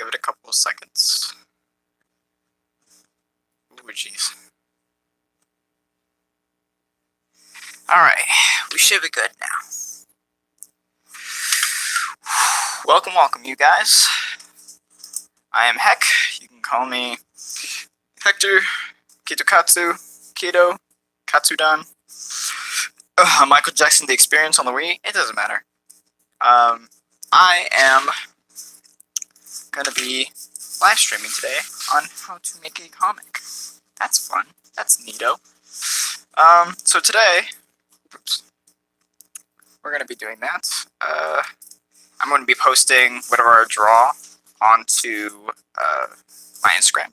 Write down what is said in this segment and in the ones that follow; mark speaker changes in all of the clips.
Speaker 1: give it a couple of seconds. Ooh, jeez. Alright, we should be good now. Welcome, you guys. I am Heck. You can call me Hector, Katsu, Keto, Katsudan, Michael Jackson, The Experience on the Wii. It doesn't matter. I am going to be live streaming today on how to make a comic. That's fun. That's neato. So today, we're going to be doing that. I'm going to be posting whatever I draw onto my Instagram,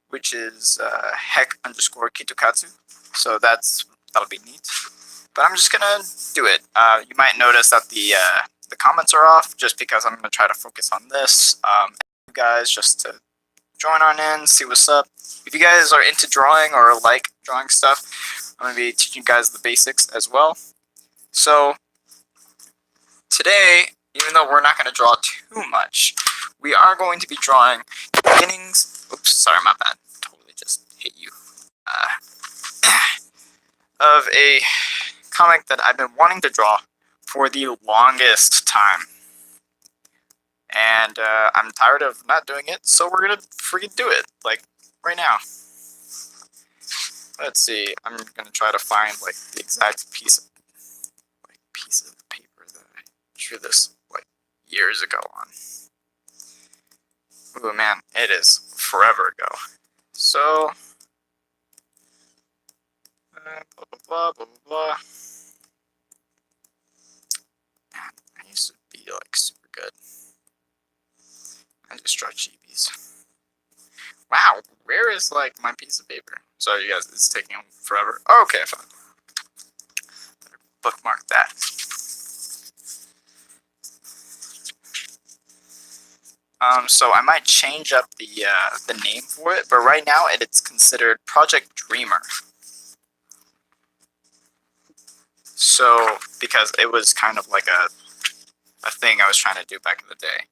Speaker 1: which is heck_kitokatsu. So that'll be neat. But I'm just gonna do it. You might notice that the comments are off, just because I'm gonna try to focus on this. You guys just to join on in, see what's up. If you guys are into drawing or like drawing stuff, I'm gonna be teaching you guys the basics as well. So today, even though we're not gonna draw too much, we are going to be drawing the beginnings. Oops, sorry, my bad. Totally just hit you. Of a comic that I've been wanting to draw for the longest time. And I'm tired of not doing it, so we're gonna freaking do it, like, right now. Let's see, I'm gonna try to find, like, the exact piece of paper that I drew this, like, years ago on. Ooh, man, it is forever ago. So, blah, blah, blah, blah, blah. Man, I used to be, like, super good. I just draw cheapies. Wow, where is, like, my piece of paper? Sorry, you guys, it's taking forever. Oh, okay, I found it. Better bookmark that. So I might change up the name for it, but right now it's considered Project Dreamer. So, because it was kind of like a thing I was trying to do back in the day.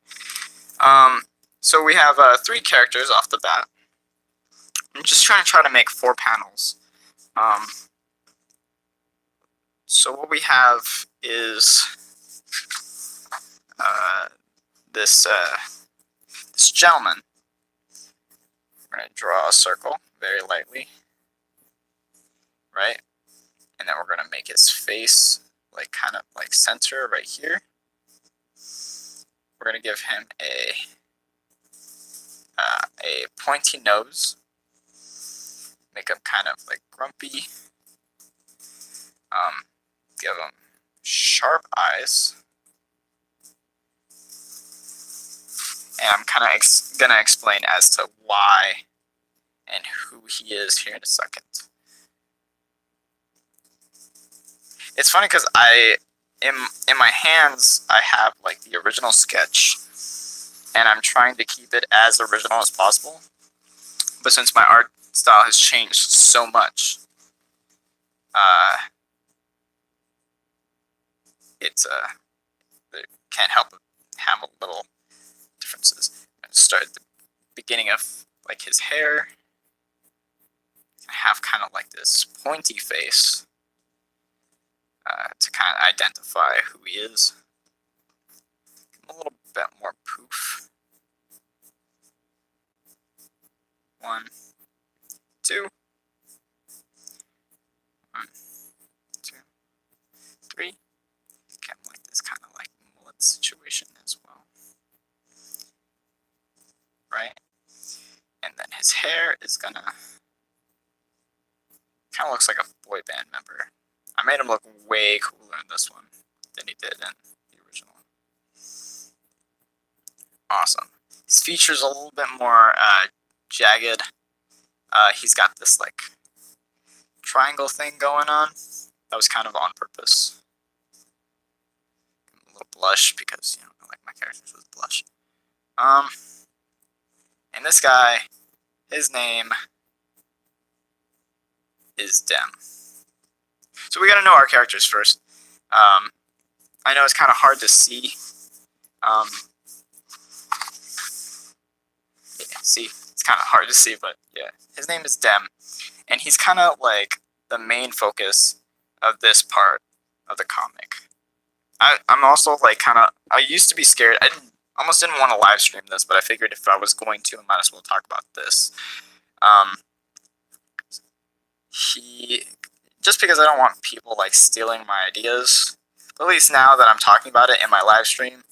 Speaker 1: So we have 3 characters off the bat. I'm just trying to make 4 panels. So what we have is this gentleman. We're going to draw a circle very lightly, right? And then we're going to make his face like kind of like center right here. We're going to give him a pointy nose, make him kind of like grumpy, give him sharp eyes, and I'm kind of gonna explain as to why and who he is here in a second. It's funny because in my hands I have like the original sketch, and I'm trying to keep it as original as possible. But since my art style has changed so much, it can't help but have a little differences. I'm going to start at the beginning of like his hair. I have kind of like this pointy face to kind of identify who he is. A little bit more poof. 1, 2. 1, 2, 3. Kind of like this kind of like mullet situation as well. Right? And then his hair is gonna kind of looks like a boy band member. I made him look way cooler in this one than he did in the original. Awesome. His features a little bit more jagged. He's got this like triangle thing going on. That was kind of on purpose. A little blush because, you know, I like my characters with blush. And this guy, his name is Dem. So we gotta know our characters first. I know it's kind of hard to see kind of hard to see, but yeah, his name is Dem, and he's kind of like the main focus of this part of the comic. I'm also like kind of. I used to be scared. Almost didn't want to live stream this, but I figured if I was going to, I might as well talk about this. Um, he just because I don't want people like stealing my ideas. At least now that I'm talking about it in my live stream,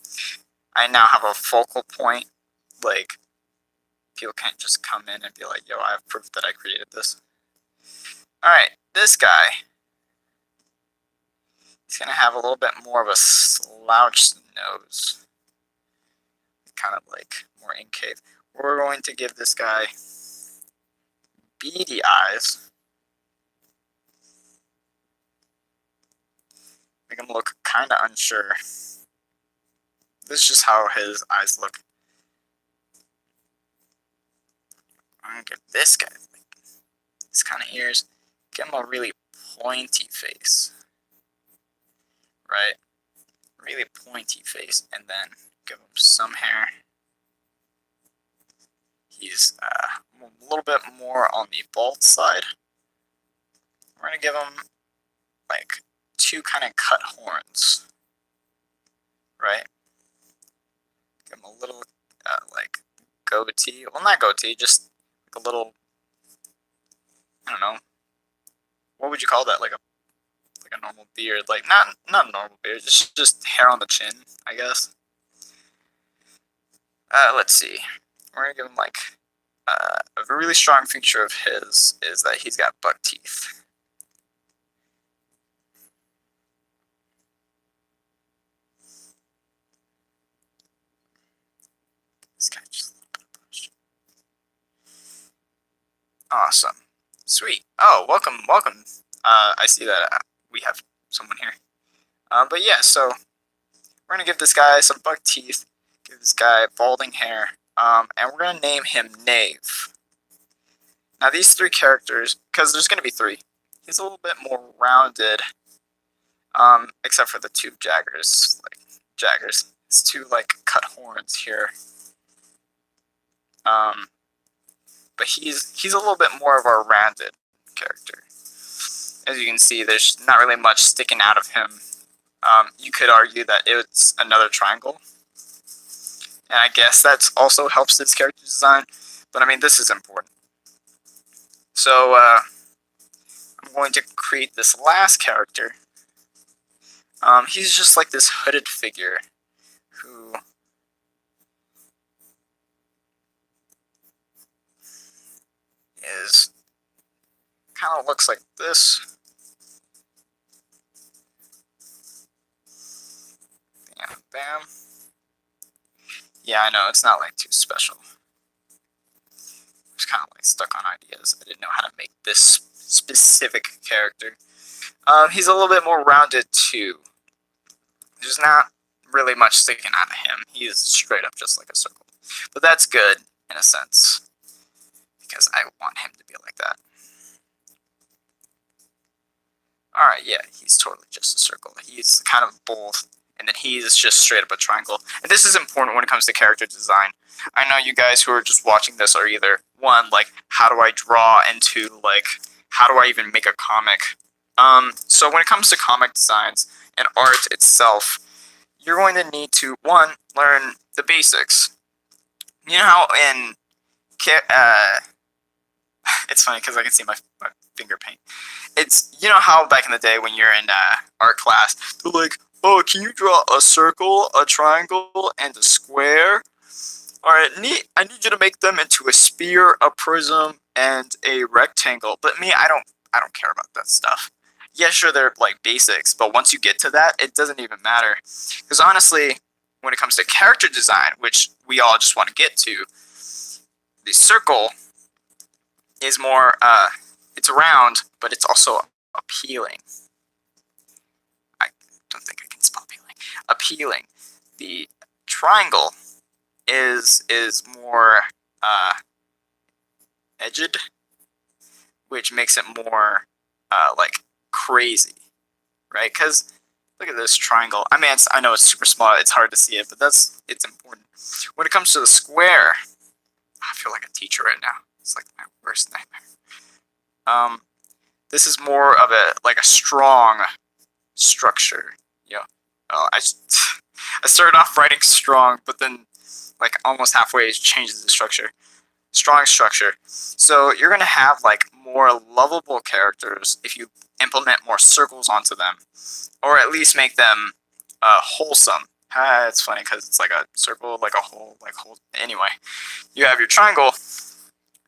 Speaker 1: I now have a focal point. Like people can't just come in and be like, "Yo, I have proof that I created this." All right, this guy. He's gonna have a little bit more of a slouched nose, kind of like more incave. We're going to give this guy beady eyes. Make him look kind of unsure. This is just how his eyes look. I'm gonna give this guy like this kind of ears. Give him a really pointy face, right? Really pointy face, and then give him some hair. He's a little bit more on the bald side. We're gonna give him like two kind of cut horns, right? Give him a little like goatee. Well, not goatee, just like a little. I don't know. What would you call that? Like a normal beard, like not a normal beard, just hair on the chin, I guess. Let's see. We're gonna give him like a really strong feature of his is that he's got buck teeth. This guy just awesome, sweet. Oh, welcome. I see that we have someone here. But yeah, so we're gonna give this guy some buck teeth, give this guy balding hair, and we're gonna name him Knave. Now these three characters, because there's gonna be three, he's a little bit more rounded, except for the two jaggers. It's two like cut horns here. But he's a little bit more of a rounded character. As you can see, there's not really much sticking out of him. You could argue that it's another triangle, and I guess that also helps his character design. But I mean, this is important. So I'm going to create this last character. He's just like this hooded figure who is kind of looks like this. Bam, bam. Yeah, I know, it's not like too special. I was kind of like stuck on ideas. I didn't know how to make this specific character. He's a little bit more rounded too. There's not really much sticking out of him. He's straight up just like a circle. But that's good in a sense, because I want him to be like that. Alright, yeah, he's totally just a circle. He's kind of both, and then he's just straight up a triangle. And this is important when it comes to character design. I know you guys who are just watching this are either, one, like, how do I draw, and two, like, how do I even make a comic? So when it comes to comic designs and art itself, you're going to need to, one, learn the basics. You know how in it's funny because I can see my finger paint. It's, you know how back in the day when you're in art class, they're like, oh, can you draw a circle, a triangle, and a square? Alright, I need you to make them into a sphere, a prism, and a rectangle. But me, I don't care about that stuff. Yeah, sure, they're like basics, but once you get to that, it doesn't even matter. Because honestly, when it comes to character design, which we all just want to get to, the circle is more, it's round, but it's also appealing. I don't think I can spell appealing. Appealing. The triangle is more edged, which makes it more like crazy, right? Because look at this triangle. I mean, I know it's super small. It's hard to see it, but it's important. When it comes to the square, I feel like a teacher right now. It's like my worst nightmare. This is more of a strong structure. You know, I started off writing strong, but then like almost halfway it changes the structure. Strong structure. So you're gonna have like more lovable characters if you implement more circles onto them, or at least make them wholesome. It's funny because it's like a circle, like a hole, like hole. Anyway, you have your triangle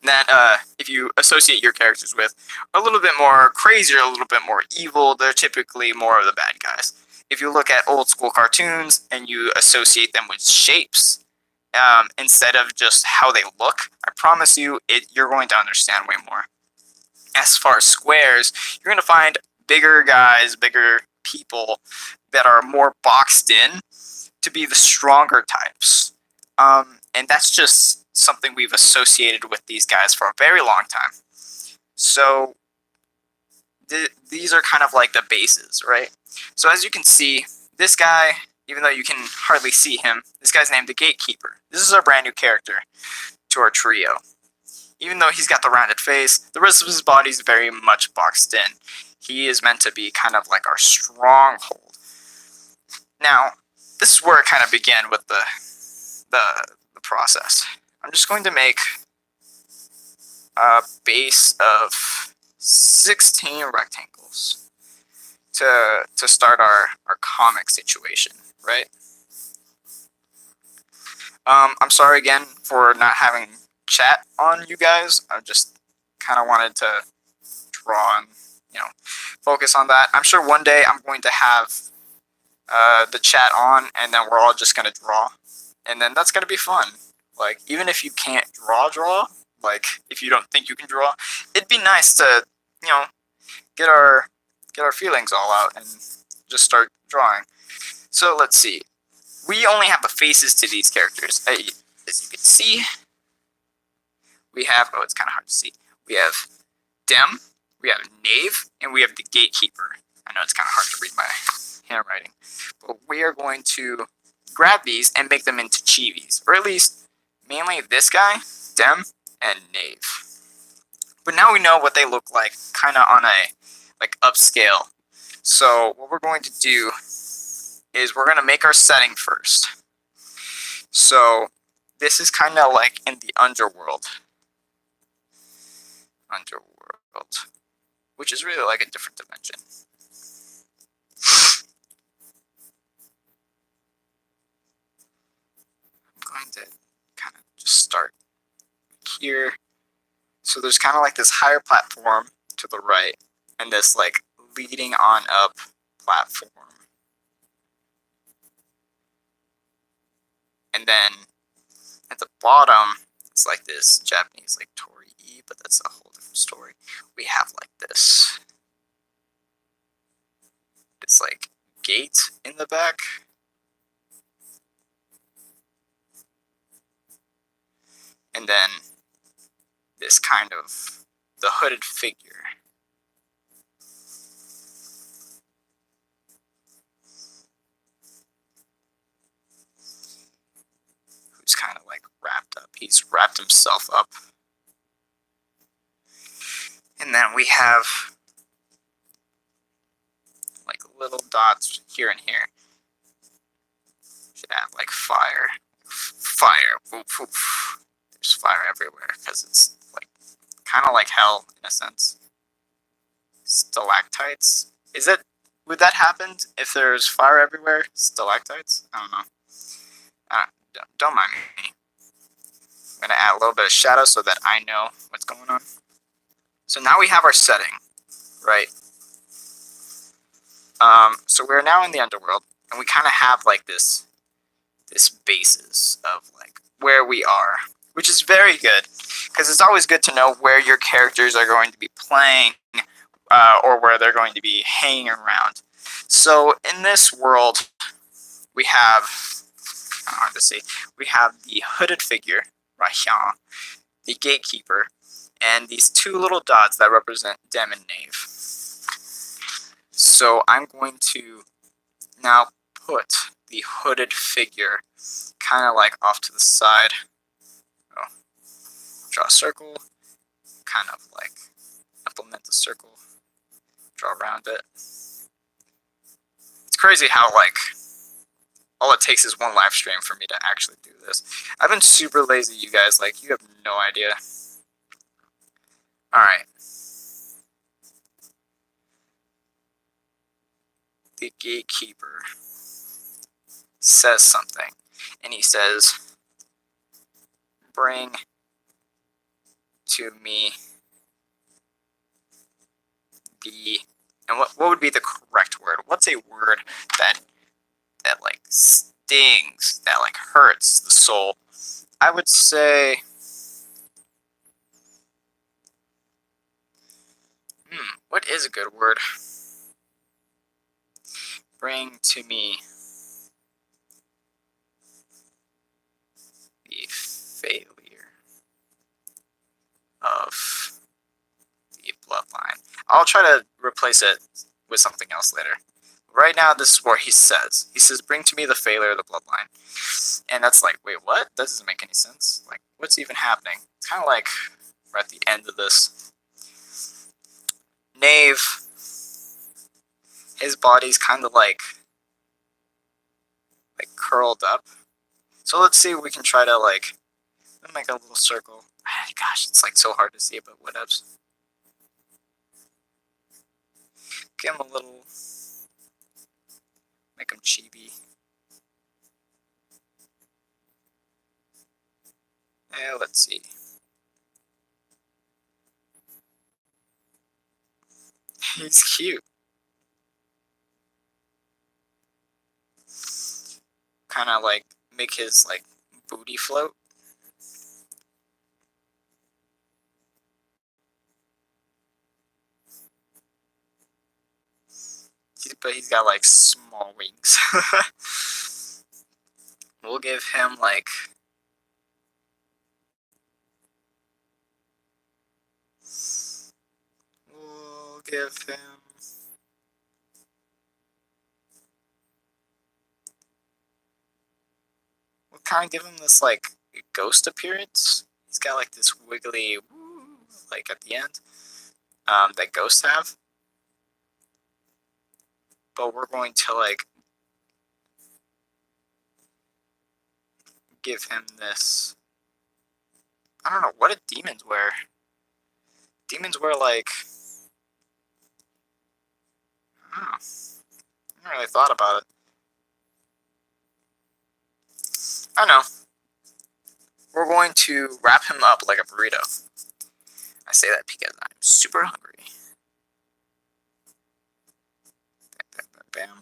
Speaker 1: that if you associate your characters with are a little bit more crazy or a little bit more evil, they're typically more of the bad guys. If you look at old school cartoons and you associate them with shapes instead of just how they look, I promise you, you're going to understand way more. As far as squares, you're going to find bigger guys, bigger people that are more boxed in to be the stronger types. And that's just something we've associated with these guys for a very long time. So these are kind of like the bases, right? So as you can see, this guy, even though you can hardly see him, this guy's named the Gatekeeper. This is our brand new character to our trio. Even though he's got the rounded face, the rest of his body is very much boxed in. He is meant to be kind of like our stronghold. Now, this is where it kind of began with the process. I'm just going to make a base of 16 rectangles to start our comic situation, right? I'm sorry again for not having chat on you guys. I just kind of wanted to draw and, focus on that. I'm sure one day I'm going to have the chat on, and then we're all just going to draw. And then that's going to be fun. Like, even if you can't draw, like, if you don't think you can draw, it'd be nice to, get our feelings all out and just start drawing. So let's see. We only have the faces to these characters. As you can see, we have, it's kind of hard to see. We have Dem, we have Knave, and we have the Gatekeeper. I know it's kind of hard to read my handwriting, but we are going to grab these and make them into chivis, or at least mainly this guy, Dem, and Knave. But now we know what they look like, kind of on a upscale. So what we're going to do is we're going to make our setting first. So this is kind of like in the underworld, which is really like a different dimension. I'm going to kind of just start here. So there's kind of like this higher platform to the right, and this like leading on up platform. And then at the bottom, it's like this Japanese like torii, but that's a whole different story. We have like this like gate in the back. And then this kind of the hooded figure. Who's kind of like wrapped up. He's wrapped himself up. And then we have like little dots here and here. Should have like fire. Woof, woof. There's fire everywhere because it's like kind of like hell in a sense. Stalactites. Would that happen if there's fire everywhere? Stalactites? I don't know. Don't mind me. I'm going to add a little bit of shadow so that I know what's going on. So now we have our setting, right? So we're now in the underworld, and we kind of have like this basis of like where we are, which is very good, because it's always good to know where your characters are going to be playing, or where they're going to be hanging around. So in this world, we have, hard to see, we have the hooded figure, Rahyang, the Gatekeeper, and these two little dots that represent Dem and Knave. So I'm going to now put the hooded figure kind of like off to the side. Oh, draw a circle, kind of like implement the circle, draw around it. It's crazy how like all it takes is one live stream for me to actually do this. I've been super lazy, you guys, like you have no idea. Alright. The gatekeeper says something, and he says, bring to me the, and what would be the correct word? What's a word that like stings, that like hurts the soul? I would say, what is a good word? Bring to me the failure of the bloodline. I'll try to replace it with something else later. Right now, this is what he says. He says, bring to me the failure of the bloodline. And that's like, wait, what? That doesn't make any sense. Like, what's even happening? It's kind of like we're at the end of this. Knave, his body's kind of like curled up. So let's see if we can try to like make a little circle. Gosh, it's like so hard to see, but whatevs. Give him a little, make him chibi. Yeah, let's see. He's cute. Kind of like make his like booty float. But he's got like small wings. We'll give him like, we'll give him, we'll kind of give him this like ghost appearance. He's got like this wiggly, like at the end, that ghosts have. But we're going to like give him this, I don't know, what did demons wear? Demons wear like, I don't know. I haven't really thought about it. I know. We're going to wrap him up like a burrito. I say that because I'm super hungry. Bam, bam, bam, bam.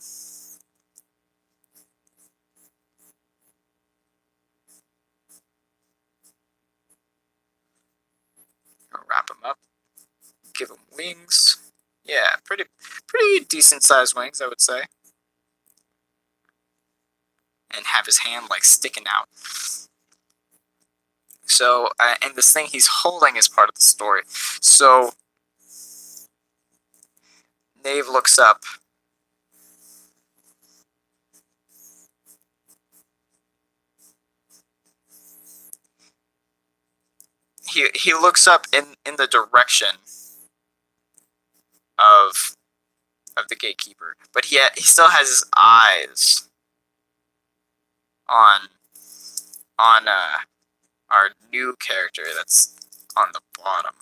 Speaker 1: Wrap him up. Give him wings. Yeah, pretty decent sized wings, I would say. And have his hand like sticking out. So, and this thing he's holding is part of the story. So, Knave looks up. He looks up in the direction of the gatekeeper, but he still has his eyes on our new character that's on the bottom.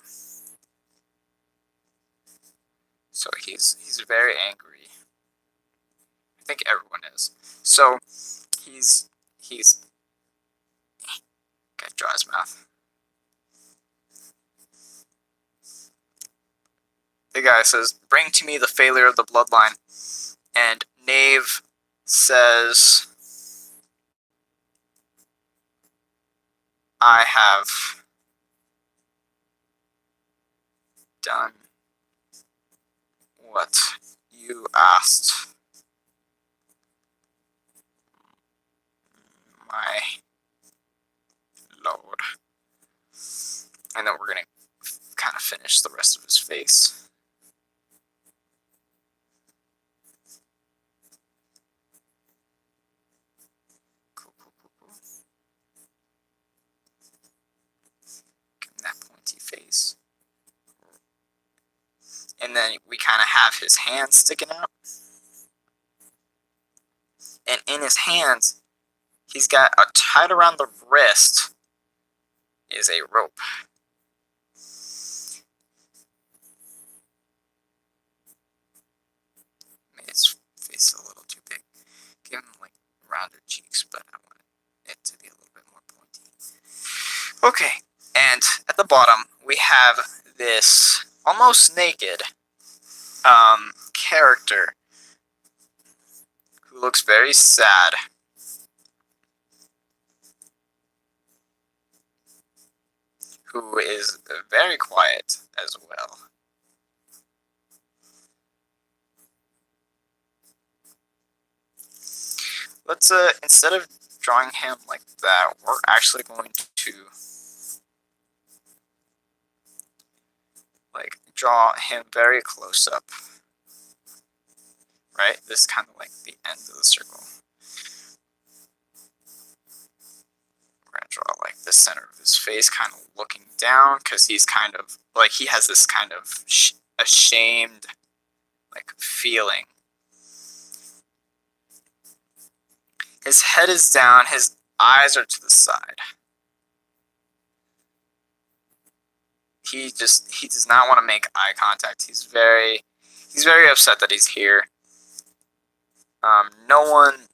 Speaker 1: So he's very angry. I think everyone is. So he's gotta draw his mouth. The guy says, "Bring to me the failure of the bloodline," and Knave says, "I have done what you asked, my lord." And then we're gonna kind of finish the rest of his face. Cool. Give him and then we kind of have his hands sticking out. And in his hands, he's got tied around the wrist is a rope. Made his face a little too big. Give him like rounder cheeks, but I want it to be a little bit more pointy. Okay, and at the bottom we have this almost naked character who looks very sad. Who is very quiet as well. Let's instead of drawing him like that, we're actually going to like draw him very close up. Right? This is kind of like the end of the circle. We're gonna draw like the center of his face, kind of looking down, because he's kind of like he has this kind of ashamed like feeling. His head is down, his eyes are to the side. He does not want to make eye contact. He's very upset that he's here. No one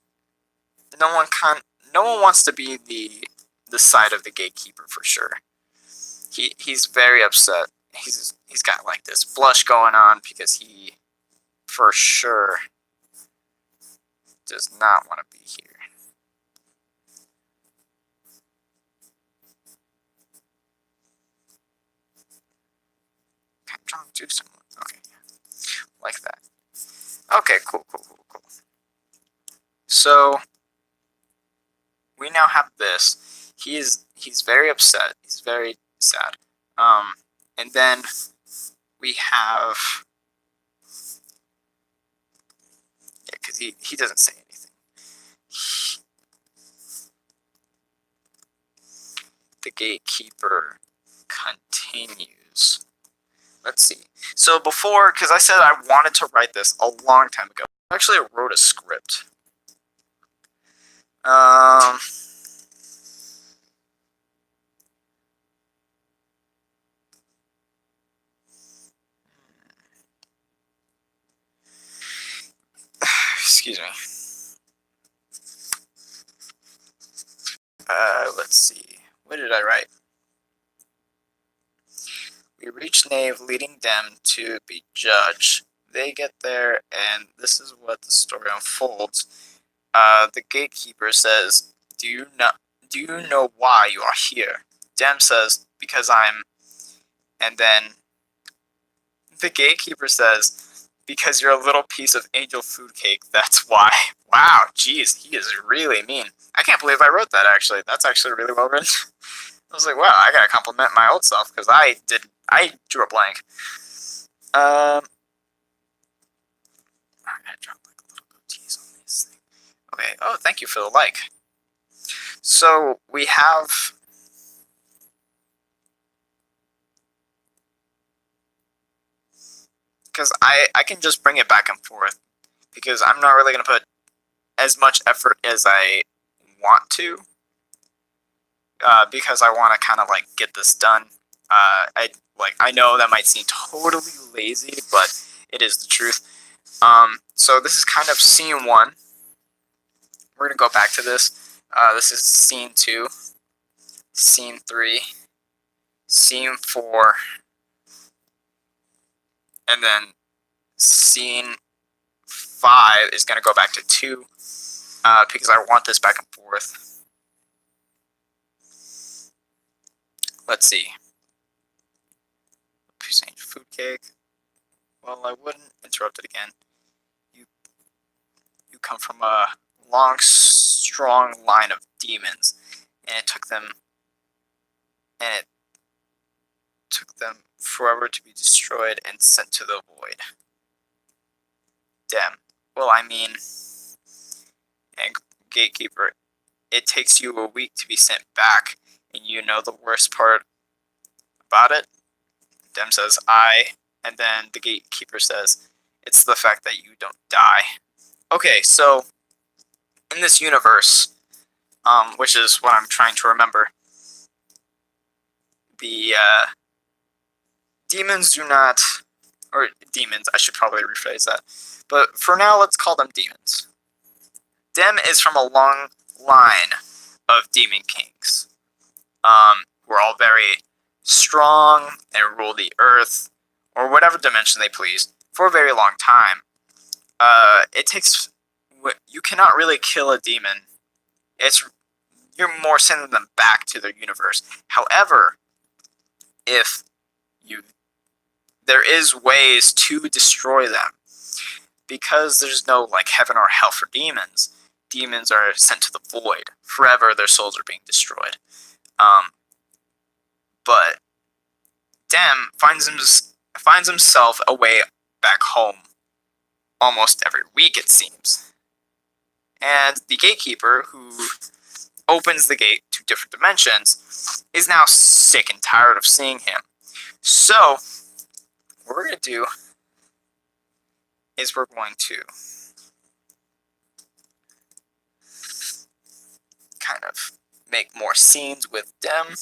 Speaker 1: wants to be the side of the gatekeeper for sure. He's very upset. He's got like this blush going on because he for sure does not want to be here. I'm trying to do something. Okay, like that. Okay, cool. So we now have this. He's very upset. He's very sad. And then we have because he doesn't say anything. The gatekeeper continues. Let's see. So before, because I said I wanted to write this a long time ago. Actually, I wrote a script. Excuse me. Let's see. What did I write? We reach Knave, leading them to be judged. They get there, and this is what the story unfolds. The gatekeeper says, Do you know why you are here? Dem says, because I'm... And then the gatekeeper says, because you're a little piece of angel food cake, that's why. Wow, jeez, he is really mean. I can't believe I wrote that, actually. That's actually really well written. I was like, wow, I gotta compliment my old self, because I drew a blank. I gotta drop like a little goatees on this thing. Okay, oh, thank you for the like. So, we have... Because I can just bring it back and forth, because I'm not really going to put as much effort as I want to, because I want to kind of like get this done. I know that might seem totally lazy, but it is the truth. So this is kind of scene 1. We're gonna go back to this. This is scene 2, scene 3, scene 4, and then scene 5 is gonna go back to 2, because I want this back and forth. Let's see. Piece of food cake. Well, I wouldn't interrupt it again. You come from a long, strong line of demons, and it took them forever to be destroyed and sent to the void. Dem. Well, I mean, and gatekeeper, it takes you a week to be sent back, and you know the worst part about it? Dem says, And then the gatekeeper says, it's the fact that you don't die. Okay, so in this universe, which is what I'm trying to remember, the demons do not, or demons, I should probably rephrase that. But for now, let's call them demons. Dem is from a long line of demon kings, who are all very strong and rule the earth, or whatever dimension they please, for a very long time. It takes, you cannot really kill a demon. You're more sending them back to their universe. However, if there is ways to destroy them, because there's no like heaven or hell for demons. Demons are sent to the void forever. Their souls are being destroyed. But Dem finds himself a way back home almost every week, it seems. And the gatekeeper, who opens the gate to different dimensions, is now sick and tired of seeing him. So, what we're going to do is we're going to kind of make more scenes with Dem.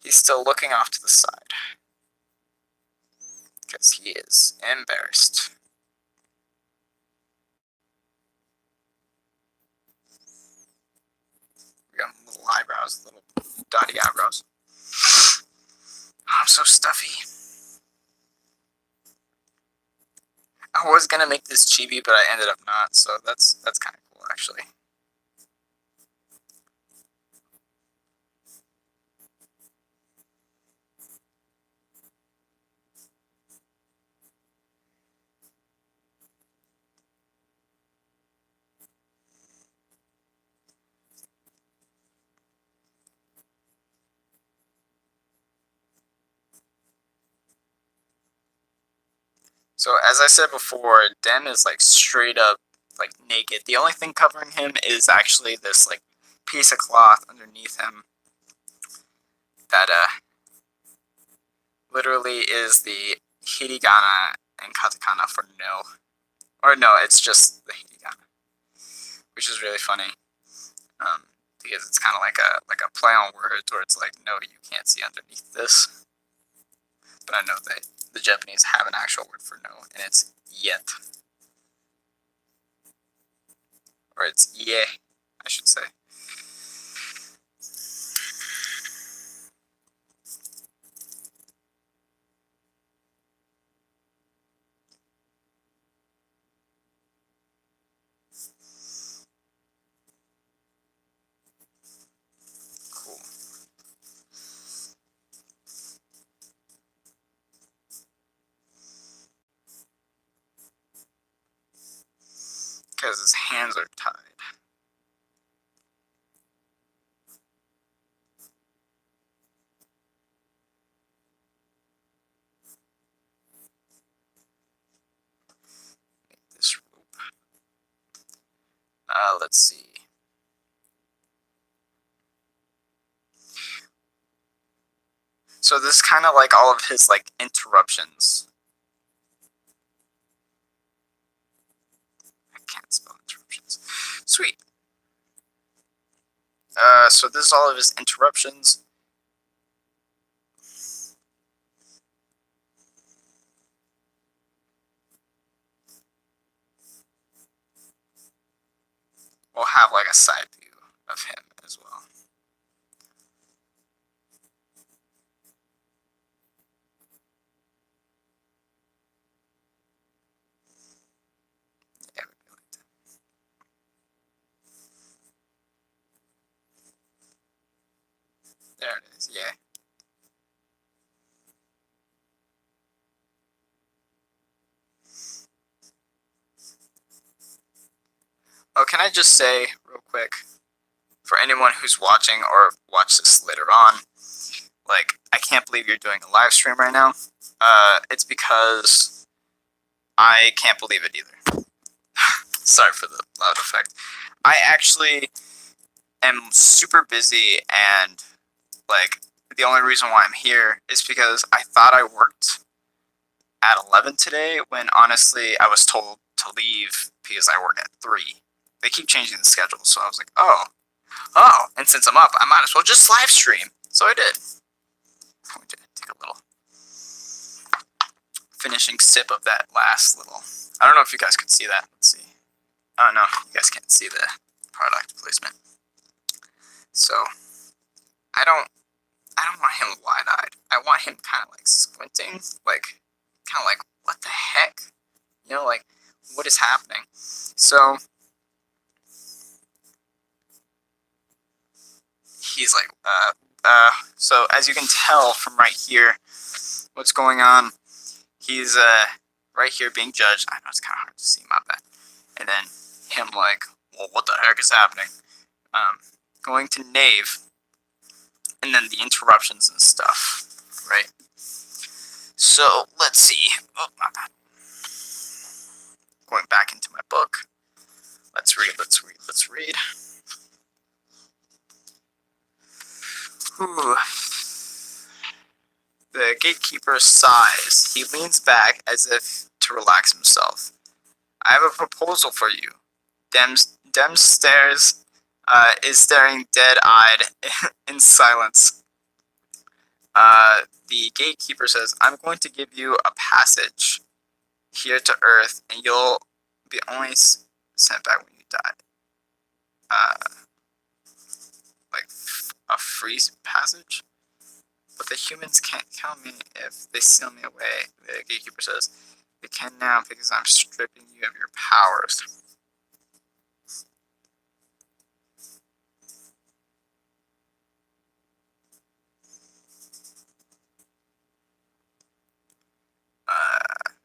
Speaker 1: He's still looking off to the side because he is embarrassed. We got little eyebrows, little dotty eyebrows. Oh, I'm so stuffy. I was gonna make this chibi, but I ended up not, so that's kind of cool, actually. So as I said before, Dem is like straight up like naked. The only thing covering him is actually this like piece of cloth underneath him that literally is the hiragana and katakana for no. Or no, it's just the hiragana, which is really funny. Because it's kind of like a play on words where it's like, no, you can't see underneath this. But I know that the Japanese have an actual word for no, and it's yet. Or it's ye, I should say. Cool. Because his hands are tied. This rope. Let's see. So this is kind of like all of his like interruptions. I can't spell interruptions. Sweet. So this is all of his interruptions. We'll have like a side view of him as well. Yeah, it would be like that. There it is, yeah. Oh, can I just say real quick, for anyone who's watching or watch this later on, like, I can't believe you're doing a live stream right now. It's because I can't believe it either. Sorry for the loud effect. I actually am super busy, and like the only reason why I'm here is because I thought I worked at 11 today when honestly I was told to leave because I work at 3. They keep changing the schedule, so I was like, oh, and since I'm up, I might as well just live stream. So I did. I'm going to take a little finishing sip of that last little. I don't know if you guys could see that. Let's see. Oh no, you guys can't see the product placement. So I don't want him wide-eyed. I want him kind of like squinting, like kind of like, what the heck? You know, like, what is happening? So he's like, so as you can tell from right here, what's going on, he's right here being judged. I know it's kind of hard to see, my bad. And then him like, well, what the heck is happening? Going to Knave, and then the interruptions and stuff, right? So let's see. Oh, my bad. Going back into my book. Let's read. Ooh. The gatekeeper sighs. He leans back as if to relax himself. I have a proposal for you. Dem stares, is staring dead-eyed in silence. The gatekeeper says, I'm going to give you a passage here to Earth, and you'll be only sent back when you die. Like a free passage? But the humans can't kill me if they steal me away, the gatekeeper says. They can now because I'm stripping you of your powers.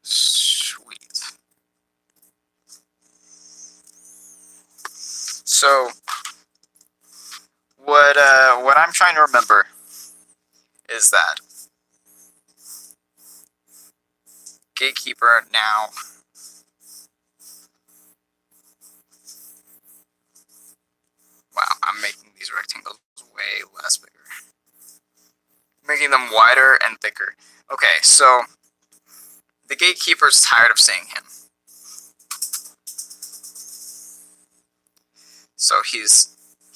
Speaker 1: Sweet. So, what I'm trying to remember is that gatekeeper now wow, I'm making these rectangles way less bigger. Making them wider and thicker. Okay, so the gatekeeper's tired of seeing him. So he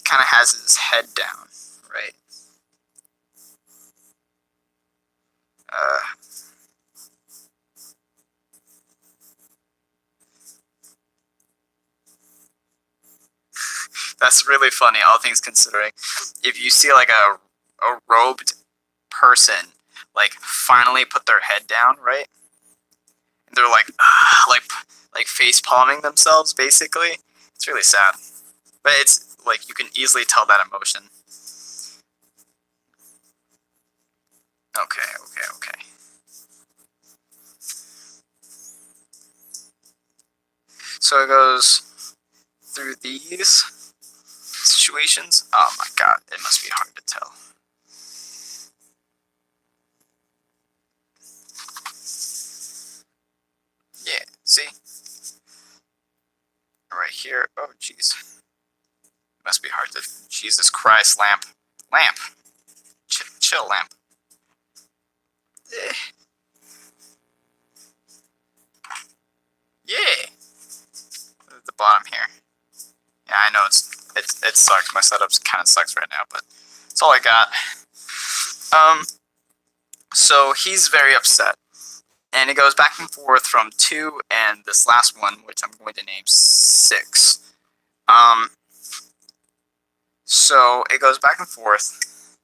Speaker 1: kind of has his head down, right? That's really funny, all things considering. If you see like a robed person like finally put their head down, right? And they're like face palming themselves, basically. It's really sad. But it's like you can easily tell that emotion. Okay. So it goes through these situations. Oh my god, it must be hard to tell. Yeah, see? Right here. Oh, jeez. Must be hard to... Jesus Christ, lamp. Lamp. Chill, lamp. Yeah. The bottom here. Yeah, I know it sucks. My setup kind of sucks right now, but it's all I got. So he's very upset, and it goes back and forth from 2 and this last one, which I'm going to name 6. So it goes back and forth,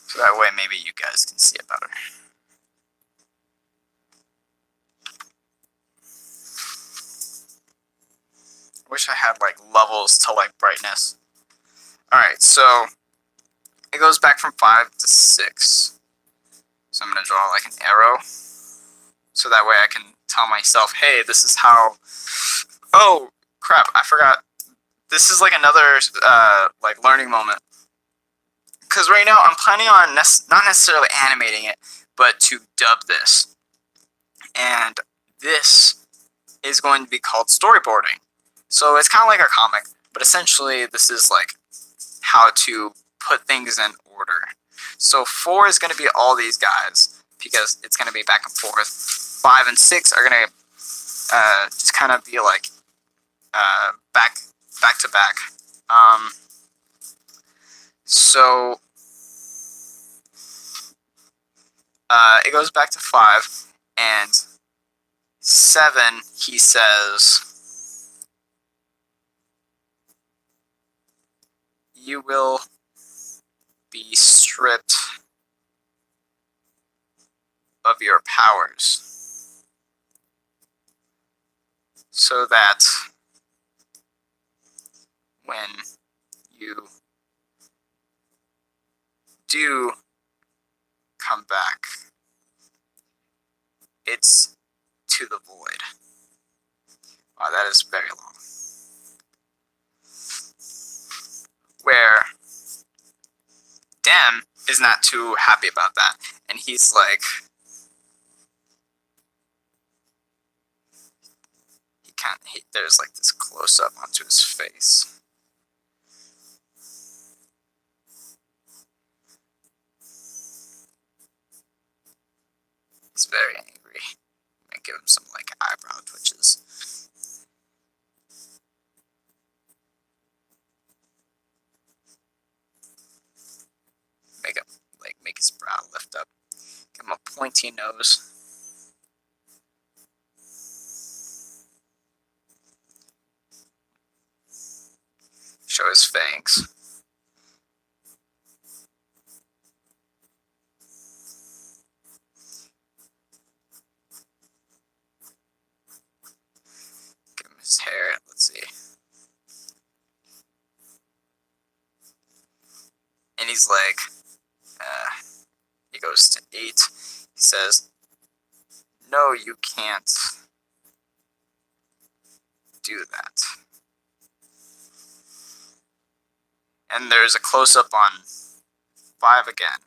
Speaker 1: so that way maybe you guys can see it better. Wish I had like levels to like brightness. Alright, so it goes back from 5 to 6. So I'm going to draw like an arrow, so that way I can tell myself, hey, this is how... Oh, crap, I forgot. This is like another like learning moment. Because right now I'm planning on not necessarily animating it, but to dub this. And this is going to be called storyboarding. So it's kind of like a comic, but essentially this is like how to put things in order. So 4 is going to be all these guys because it's going to be back and forth. 5 and 6 are going to just kind of be like back to back. So it goes back to 5 and 7. He says, "You will be stripped of your powers, so that when you do come back, it's to the void." Wow, that is very long. Where Dem is not too happy about that, and he's like, there's like this close up onto his face. He's very angry. I'm gonna give him some like eyebrow twitches. Make his brow lift up. Give him a pointy nose. Show his fangs. Give him his hair. Let's see. And he's like, he goes to 8. He says, "No, you can't do that." And there's a close up on 5 again.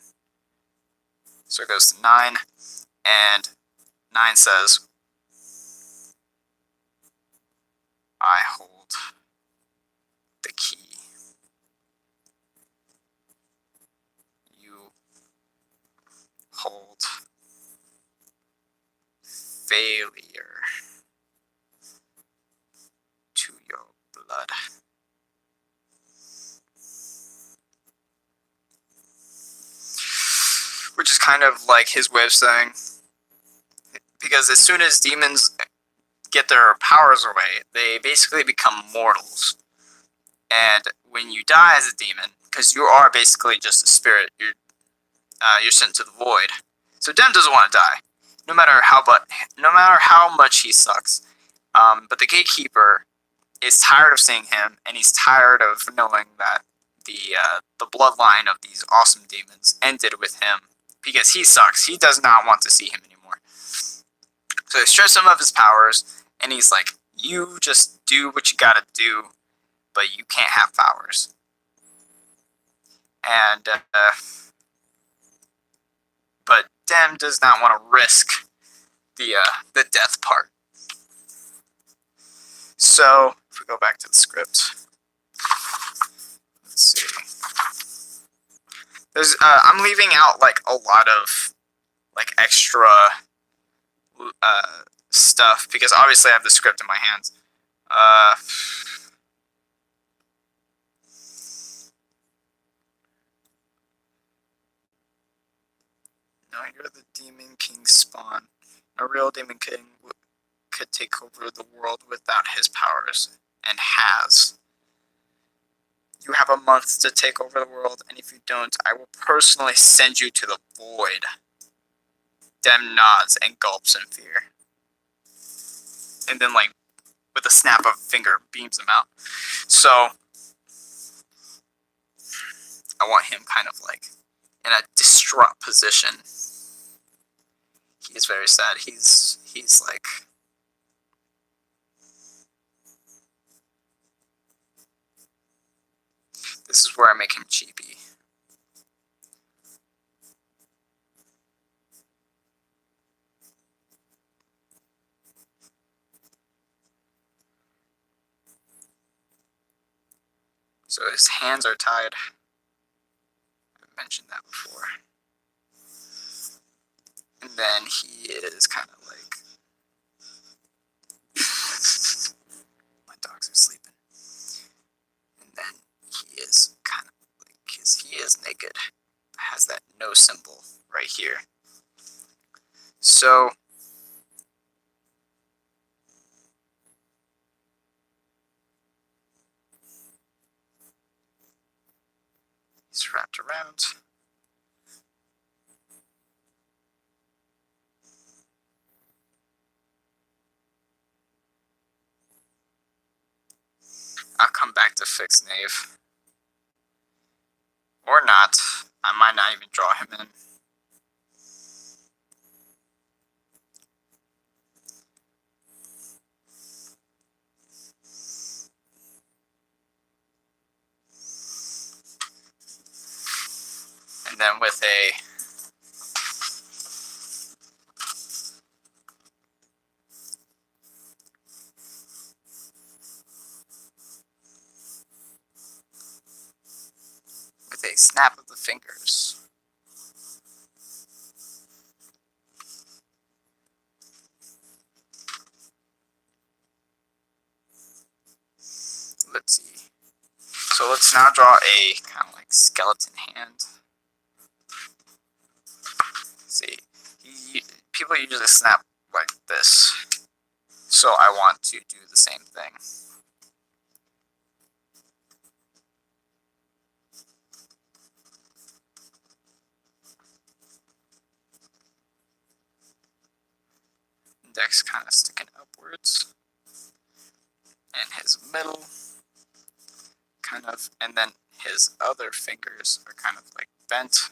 Speaker 1: So it goes to 9, and 9 says, "I hold the key. You hold failure to your blood." Which is kind of like his way of saying, because as soon as demons get their powers away, they basically become mortals. And when you die as a demon, because you are basically just a spirit, you're sent to the void. So Dem doesn't want to die, no matter how much he sucks. But the gatekeeper is tired of seeing him, and he's tired of knowing that the bloodline of these awesome demons ended with him, because he sucks. He does not want to see him anymore. So they strips him of his powers, and he's like, "You just do what you gotta do, but you can't have powers." And but Dem does not want to risk the death part. So if we go back to the script, let's see. There's I'm leaving out like a lot of like extra stuff because obviously I have the script in my hands. No, you're the Demon King spawn. A real Demon King could take over the world without his powers, and has. You have a month to take over the world, and if you don't, I will personally send you to the void. Dem nods and gulps in fear. And then, like, with a snap of a finger, beams him out. So, I want him kind of, like, in a distraught position. He is very sad. He's like... This is where I make him cheapy. So his hands are tied. I've mentioned that before. And then he is kind of like... My dogs are sleeping. And then he is kind of like... he is naked. Has that no symbol right here. So... he's wrapped around. I'll come back to fix Knave. Or not. I might not even draw him in. And then with a snap of the fingers, let's see. So let's now draw a kind of like skeleton hand. See, people usually snap like this, so I want to do the same thing. Index kind of sticking upwards, and his middle kind of, and then his other fingers are kind of like bent.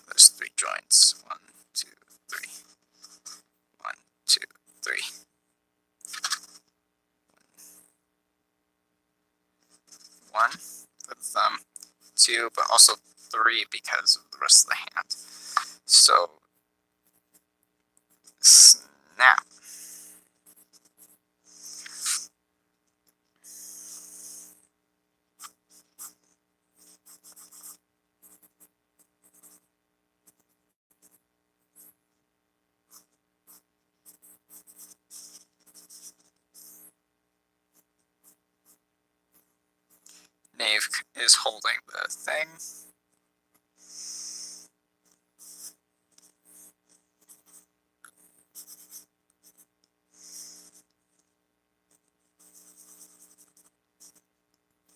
Speaker 1: There's 3 joints. 1, 2, 3. 1, 2, 3. 1 for the thumb, 2, but also 3 because of the rest of the hand. So, snap. Knave is holding the thing.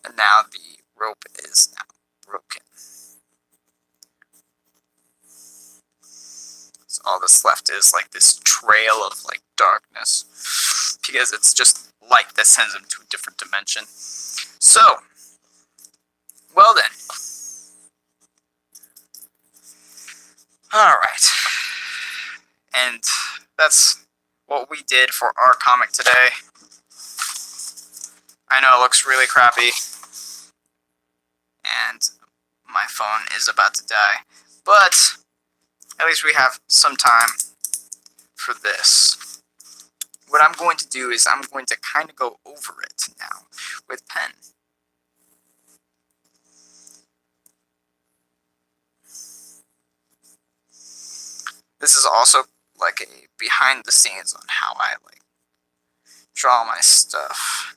Speaker 1: And now the rope is now broken. So all that's left is like this trail of like darkness, because it's just light that sends him to a different dimension. So, well then. Alright. And that's what we did for our comic today. I know it looks really crappy, and my phone is about to die, but at least we have some time for this. What I'm going to do is I'm going to kind of go over it now with pen. This is also like a behind the scenes on how I like draw my stuff,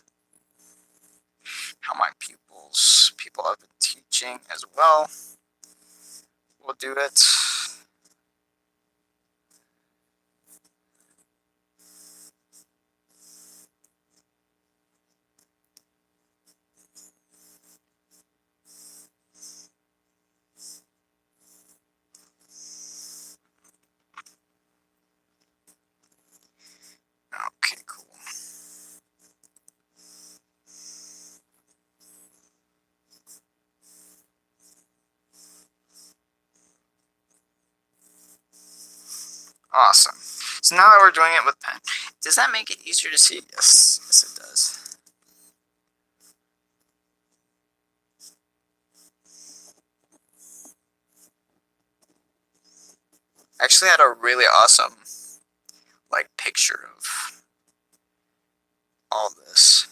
Speaker 1: how my people I've been teaching as well will do it. Okay, cool. Awesome. So now that we're doing it with pen, Does that make it easier to see? Yes, yes it does. I actually had a really awesome, like, picture of all this.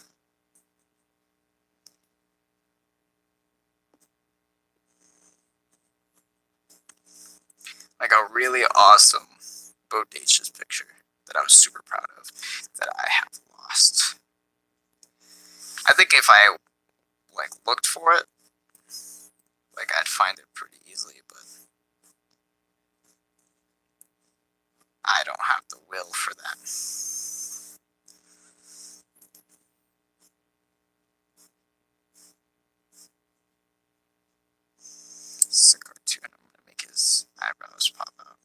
Speaker 1: Like a really awesome bodacious picture that I was super proud of that I have lost. I think if I like looked for it, like I'd find it pretty easily, but I don't have the will for that. This is a cartoon. I'm gonna make his eyebrows pop out.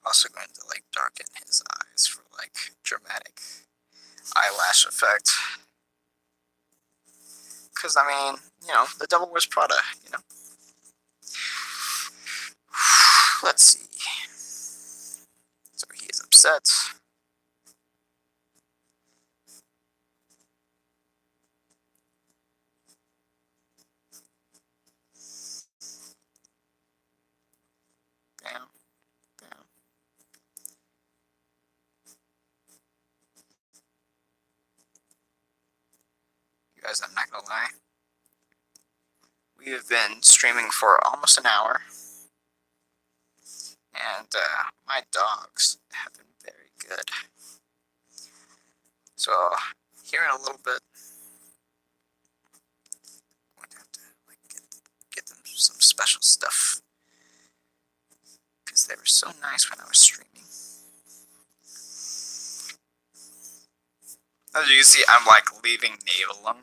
Speaker 1: Also going to like darken his eyes for like dramatic eyelash effect. Cause I mean, you know, the Devil Wears Prada, you know. Let's see. So he is upset. Bam, bam. You guys, I'm not gonna lie. We have been streaming for almost an hour, and my dogs have been very good. So here in a little bit, I'm going to have to like get them some special stuff because they were so nice when I was streaming. As you can see, I'm like leaving Nave alone.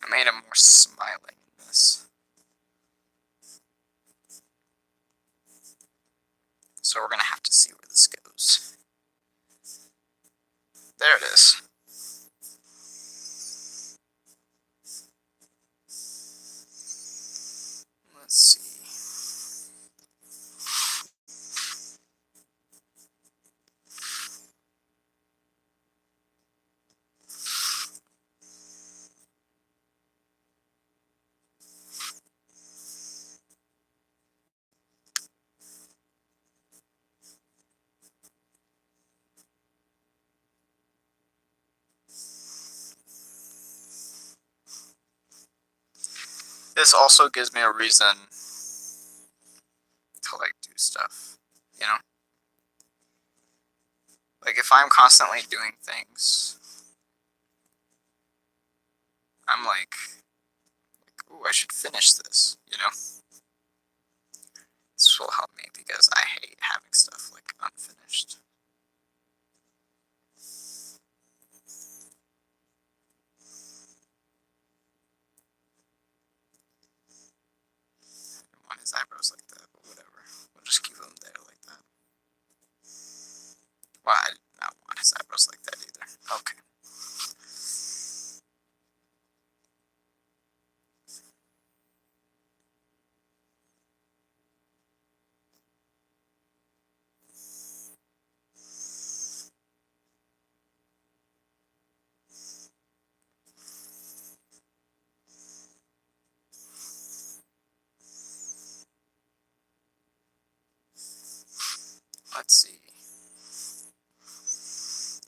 Speaker 1: I made him more smiling in this. So we're gonna have to see where this goes. There it is. Let's see. This also gives me a reason to like do stuff, you know? Like if I'm constantly doing things, I'm like ooh, I should finish this, you know? This will help me because I hate having stuff like unfinished. I don't want his eyebrows like that, but whatever. We'll just keep them there like that. Well, I did not want his eyebrows like that either. Okay. Let's see.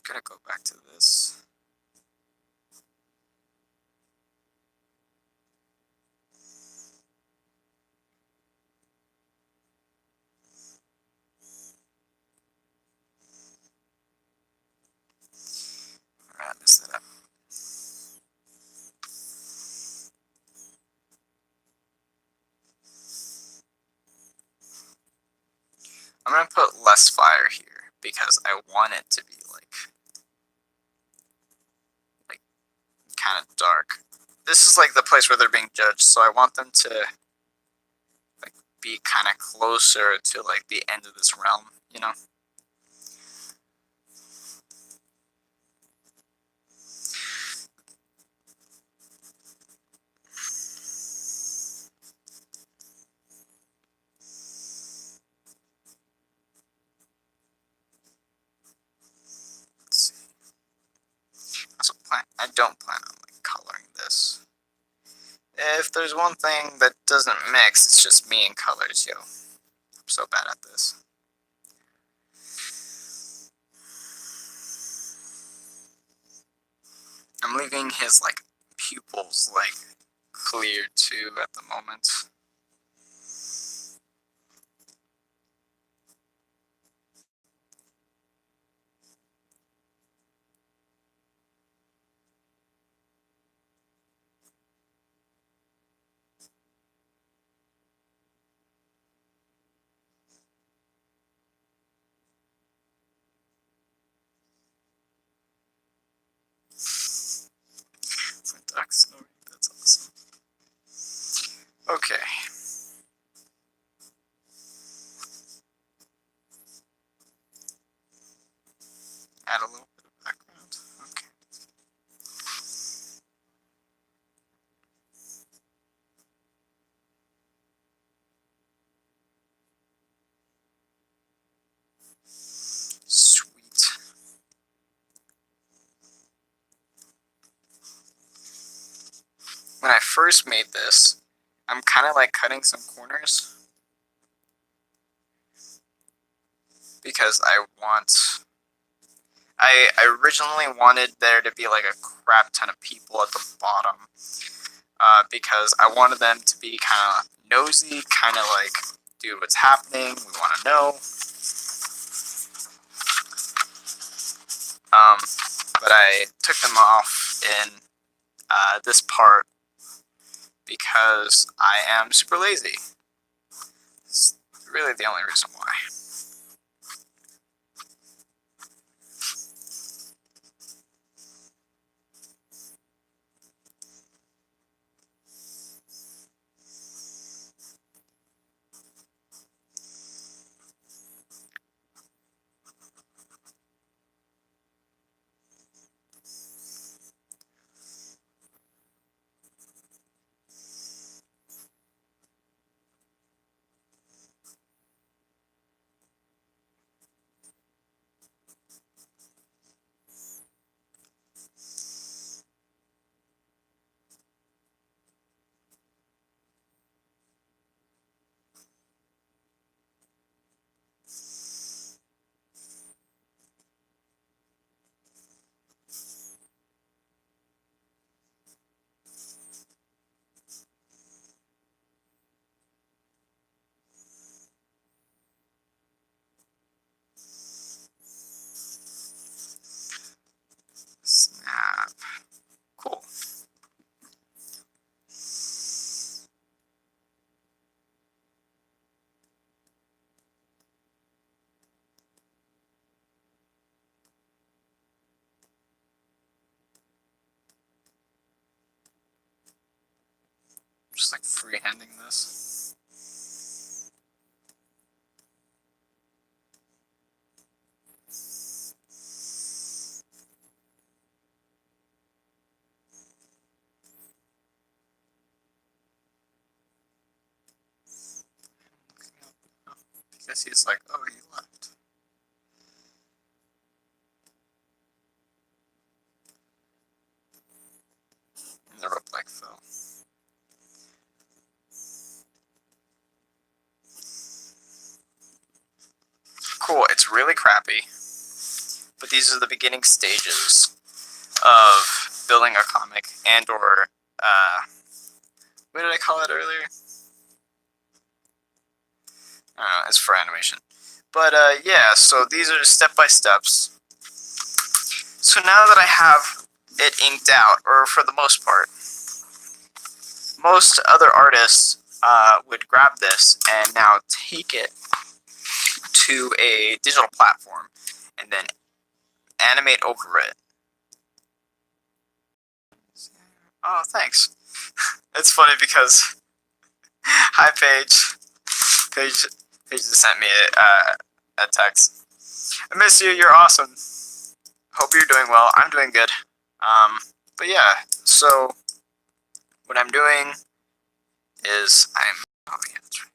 Speaker 1: Gonna go back to this. I'm gonna put less fire here because I want it to be like kind of dark. This is like the place where they're being judged, so I want them to like be kind of closer to like the end of this realm, you know? Let's see. I don't plan on like coloring this. If there's one thing that doesn't mix, it's just me and colors, yo. I'm so bad at this. I'm leaving his like pupils like clear too at the moment. For duck snoring, that's awesome. Okay. Add a little bit of background. Okay. Sweet. When I first made this, I'm kind of like cutting some corners because I originally wanted there to be like a crap ton of people at the bottom because I wanted them to be kind of nosy, kind of like, dude, what's happening? We want to know. But I took them off in this part because I am super lazy. It's really the only reason why. Snap. Cool. Just like freehanding this. Because he's like, oh, he left. And the rope like fell. Cool, it's really crappy. But these are the beginning stages of building a comic and or what did I call it earlier? I don't know, it's for animation. But yeah, so these are step-by steps. So now that I have it inked out, or for the most part, most other artists would grab this and now take it to a digital platform and then animate over it. Oh, thanks. It's funny because hi, Paige. Paige just sent me a text. I miss you. You're awesome. Hope you're doing well. I'm doing good. But yeah. So what I'm doing is oh yeah, that's right.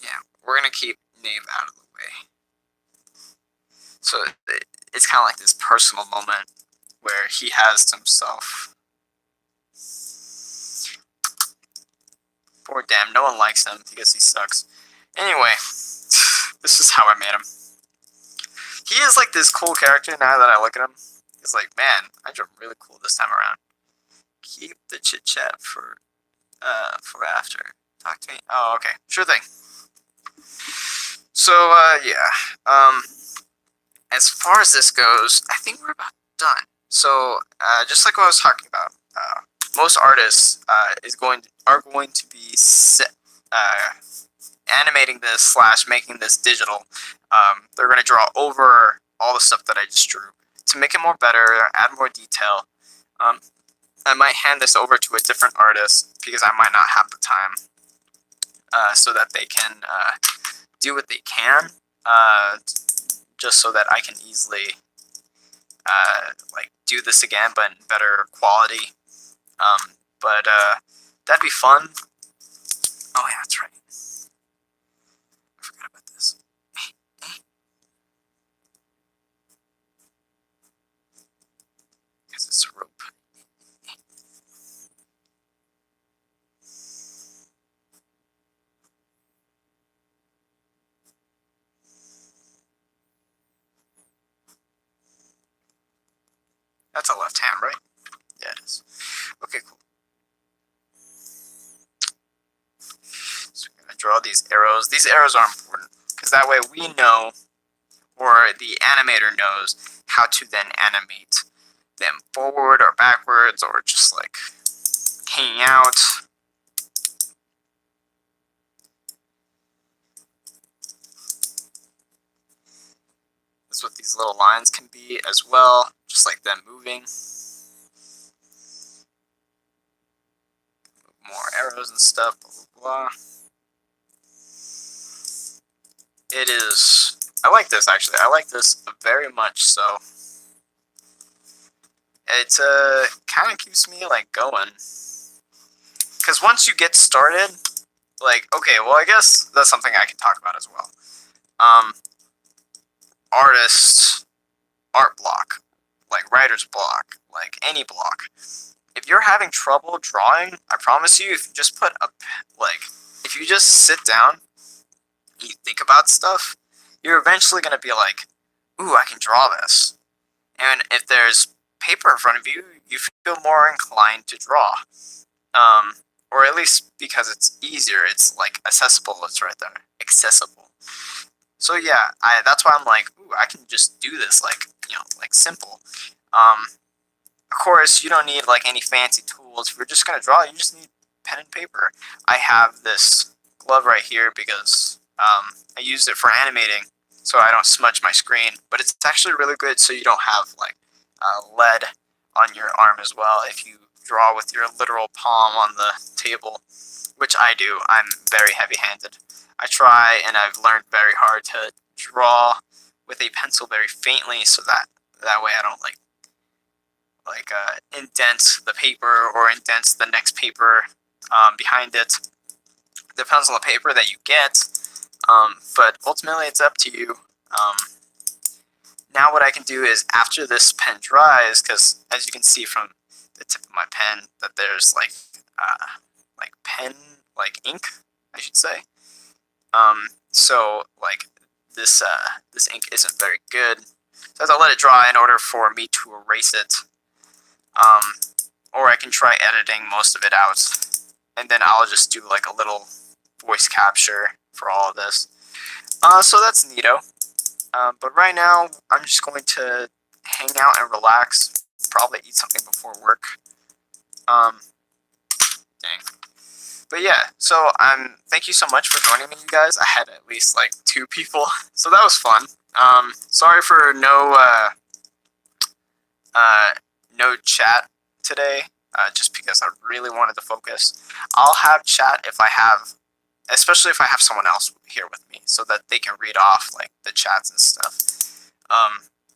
Speaker 1: And we're gonna keep Nave out of the way. So it's kind of like this personal moment where he has himself. Poor damn, no one likes him because he sucks. Anyway, this is how I made him. He is like this cool character now that I look at him. He's like, man, I drew really cool this time around. Keep the chit chat for after. Talk to me. Oh, okay, sure thing. So yeah. As far as this goes, I think we're about done. So just like what I was talking about, most artists are going to be animating this / making this digital. They're going to draw over all the stuff that I just drew to make it more better, add more detail. I might hand this over to a different artist because I might not have the time, so that they can do what they can, just so that I can easily like do this again, but in better quality. But that'd be fun. Oh yeah, that's right. I forgot about this. Because it's a rope. That's a left hand, right? Yeah, it is. Okay, cool. So we're gonna draw these arrows. These arrows are important because that way we know, or the animator knows, how to then animate them forward or backwards or just like hanging out. That's what these little lines can be as well, just like them moving. More arrows and stuff, blah, blah, blah. It is, I like this actually, I like this very much so. It kind of keeps me like going. Because once you get started, like, okay, well I guess that's something I can talk about as well. Art block, like writer's block, like any block. If you're having trouble drawing, I promise you, if you just if you just sit down, you think about stuff, you're eventually going to be like, ooh, I can draw this. And if there's paper in front of you, you feel more inclined to draw. Or at least because it's easier, it's like accessible, it's right there, accessible. So yeah, that's why I'm like, ooh, I can just do this, like, like simple. Of course, you don't need like any fancy tools. If you're just gonna draw, you just need pen and paper. I have this glove right here because I used it for animating, so I don't smudge my screen. But it's actually really good, so you don't have like lead on your arm as well if you draw with your literal palm on the table, which I do. I'm very heavy-handed. I try, and I've learned very hard to draw with a pencil very faintly, so that way I don't like indent the paper or indent the next paper behind it. Depends on the paper that you get, but ultimately it's up to you. Now what I can do is, after this pen dries, because as you can see from the tip of my pen, that there's like ink, I should say. So like this ink isn't very good, so I have to let it dry in order for me to erase it. Or I can try editing most of it out, and then I'll just do like a little voice capture for all of this. So that's neato. But right now, I'm just going to hang out and relax, probably eat something before work. Dang. But yeah, so thank you so much for joining me, you guys. I had at least like 2 people, so that was fun. Sorry for no chat today, just because I really wanted to focus. I'll have chat if I have, especially if I have someone else here with me, so that they can read off like the chats and stuff.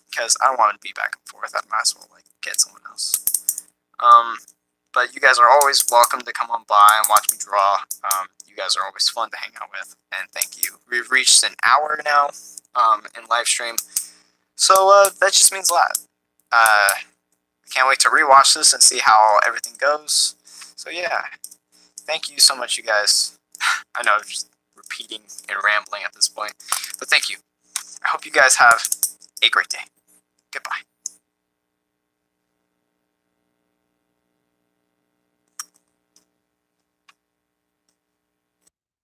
Speaker 1: Because I don't want to be back and forth. I might as well like get someone else. But you guys are always welcome to come on by and watch me draw. You guys are always fun to hang out with, and thank you. We've reached an hour now in live stream, so that just means a lot. Can't wait to rewatch this and see how everything goes. So yeah, thank you so much, you guys. I know I'm just repeating and rambling at this point, but thank you. I hope you guys have a great day. Goodbye.